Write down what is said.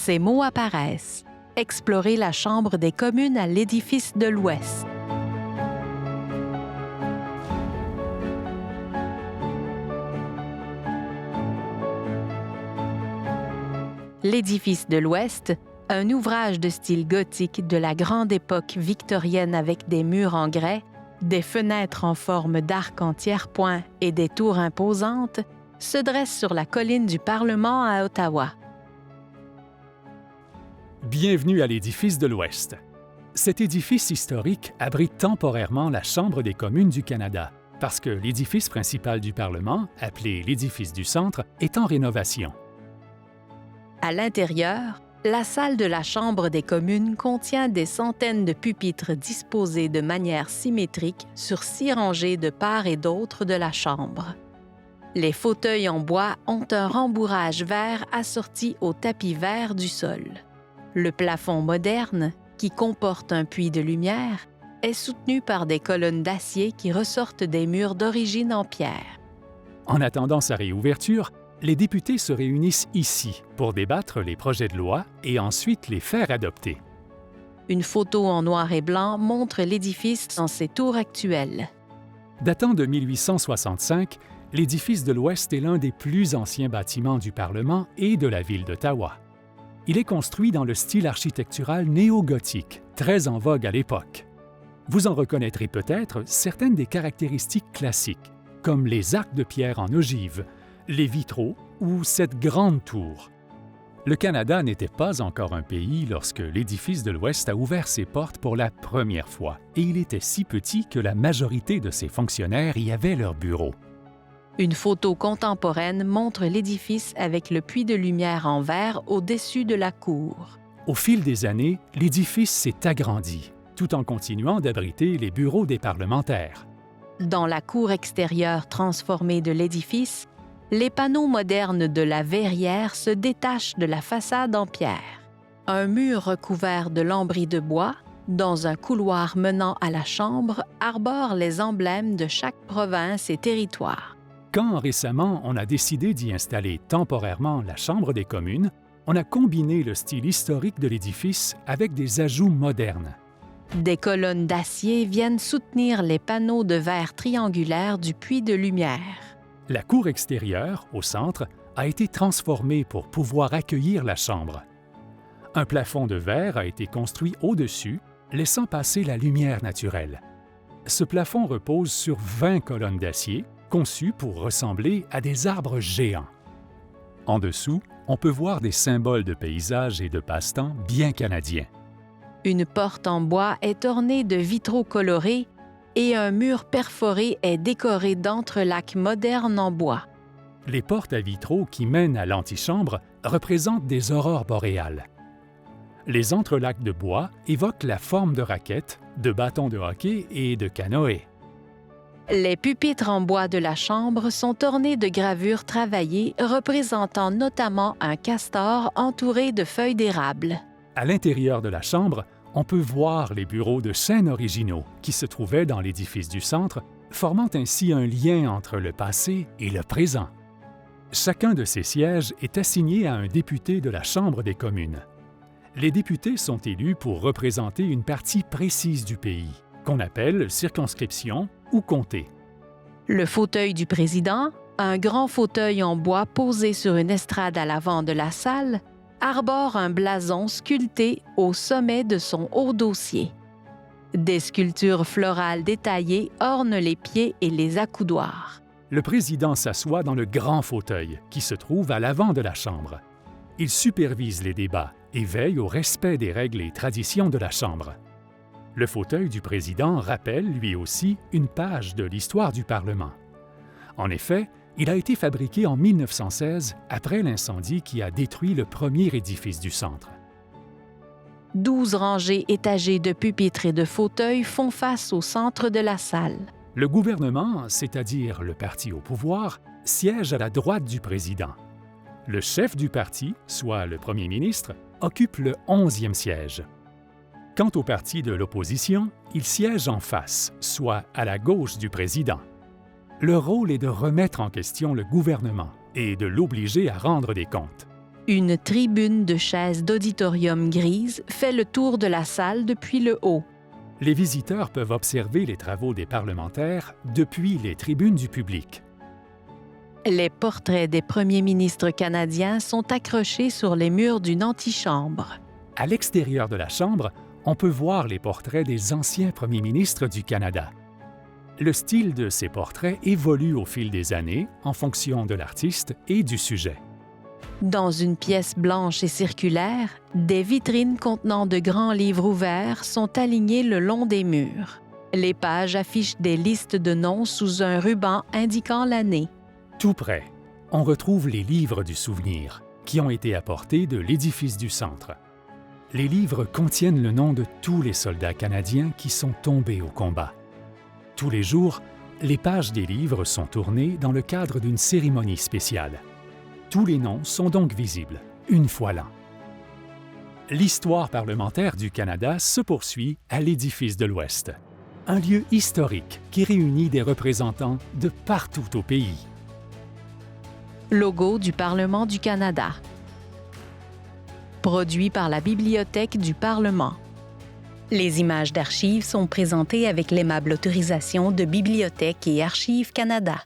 Ces mots apparaissent. Explorer la Chambre des communes à l'édifice de l'Ouest. L'édifice de l'Ouest, un ouvrage de style gothique de la grande époque victorienne avec des murs en grès, des fenêtres en forme d'arc en tiers-point et des tours imposantes, se dresse sur la colline du Parlement à Ottawa. Bienvenue à l'édifice de l'Ouest. Cet édifice historique abrite temporairement la Chambre des communes du Canada, parce que l'édifice principal du Parlement, appelé l'édifice du Centre, est en rénovation. À l'intérieur, la salle de la Chambre des communes contient des centaines de pupitres disposés de manière symétrique sur 6 rangées de part et d'autre de la chambre. Les fauteuils en bois ont un rembourrage vert assorti au tapis vert du sol. Le plafond moderne, qui comporte un puits de lumière, est soutenu par des colonnes d'acier qui ressortent des murs d'origine en pierre. En attendant sa réouverture, les députés se réunissent ici pour débattre les projets de loi et ensuite les faire adopter. Une photo en noir et blanc montre l'édifice dans ses tours actuelles. Datant de 1865, l'édifice de l'Ouest est l'un des plus anciens bâtiments du Parlement et de la ville d'Ottawa. Il est construit dans le style architectural néo-gothique, très en vogue à l'époque. Vous en reconnaîtrez peut-être certaines des caractéristiques classiques, comme les arcs de pierre en ogive, les vitraux ou cette grande tour. Le Canada n'était pas encore un pays lorsque l'édifice de l'Ouest a ouvert ses portes pour la première fois, et il était si petit que la majorité de ses fonctionnaires y avaient leur bureau. Une photo contemporaine montre l'édifice avec le puits de lumière en verre au-dessus de la cour. Au fil des années, l'édifice s'est agrandi, tout en continuant d'abriter les bureaux des parlementaires. Dans la cour extérieure transformée de l'édifice, les panneaux modernes de la verrière se détachent de la façade en pierre. Un mur recouvert de lambris de bois, dans un couloir menant à la chambre, arbore les emblèmes de chaque province et territoire. Quand récemment on a décidé d'y installer temporairement la Chambre des communes, on a combiné le style historique de l'édifice avec des ajouts modernes. Des colonnes d'acier viennent soutenir les panneaux de verre triangulaire du puits de lumière. La cour extérieure, au centre, a été transformée pour pouvoir accueillir la chambre. Un plafond de verre a été construit au-dessus, laissant passer la lumière naturelle. Ce plafond repose sur 20 colonnes d'acier, conçues pour ressembler à des arbres géants. En dessous, on peut voir des symboles de paysage et de passe-temps bien canadiens. Une porte en bois est ornée de vitraux colorés et un mur perforé est décoré d'entrelacs modernes en bois. Les portes à vitraux qui mènent à l'antichambre représentent des aurores boréales. Les entrelacs de bois évoquent la forme de raquettes, de bâtons de hockey et de canoës. Les pupitres en bois de la chambre sont ornés de gravures travaillées représentant notamment un castor entouré de feuilles d'érable. À l'intérieur de la chambre, on peut voir les bureaux de scène originaux qui se trouvaient dans l'édifice du centre, formant ainsi un lien entre le passé et le présent. Chacun de ces sièges est assigné à un député de la Chambre des communes. Les députés sont élus pour représenter une partie précise du pays, qu'on appelle circonscription ou comté. Le fauteuil du président, un grand fauteuil en bois posé sur une estrade à l'avant de la salle, arbore un blason sculpté au sommet de son haut dossier. Des sculptures florales détaillées ornent les pieds et les accoudoirs. Le président s'assoit dans le grand fauteuil qui se trouve à l'avant de la Chambre. Il supervise les débats et veille au respect des règles et traditions de la Chambre. Le fauteuil du président rappelle, lui aussi, une page de l'histoire du Parlement. En effet, il a été fabriqué en 1916, après l'incendie qui a détruit le premier édifice du centre. 12 rangées étagées de pupitres et de fauteuils font face au centre de la salle. Le gouvernement, c'est-à-dire le parti au pouvoir, siège à la droite du président. Le chef du parti, soit le premier ministre, occupe le 11e siège. Quant au parti de l'opposition, il siège en face, soit à la gauche du président. Leur rôle est de remettre en question le gouvernement et de l'obliger à rendre des comptes. Une tribune de chaises d'auditorium grise fait le tour de la salle depuis le haut. Les visiteurs peuvent observer les travaux des parlementaires depuis les tribunes du public. Les portraits des premiers ministres canadiens sont accrochés sur les murs d'une antichambre. À l'extérieur de la Chambre, on peut voir les portraits des anciens premiers ministres du Canada. Le style de ces portraits évolue au fil des années en fonction de l'artiste et du sujet. Dans une pièce blanche et circulaire, des vitrines contenant de grands livres ouverts sont alignées le long des murs. Les pages affichent des listes de noms sous un ruban indiquant l'année. Tout près, on retrouve les livres du souvenir qui ont été apportés de l'édifice du centre. Les livres contiennent le nom de tous les soldats canadiens qui sont tombés au combat. Tous les jours, les pages des livres sont tournées dans le cadre d'une cérémonie spéciale. Tous les noms sont donc visibles, une fois l'an. L'histoire parlementaire du Canada se poursuit à l'Édifice de l'Ouest, un lieu historique qui réunit des représentants de partout au pays. Logo du Parlement du Canada. Produit par la Bibliothèque du Parlement. Les images d'archives sont présentées avec l'aimable autorisation de Bibliothèque et Archives Canada.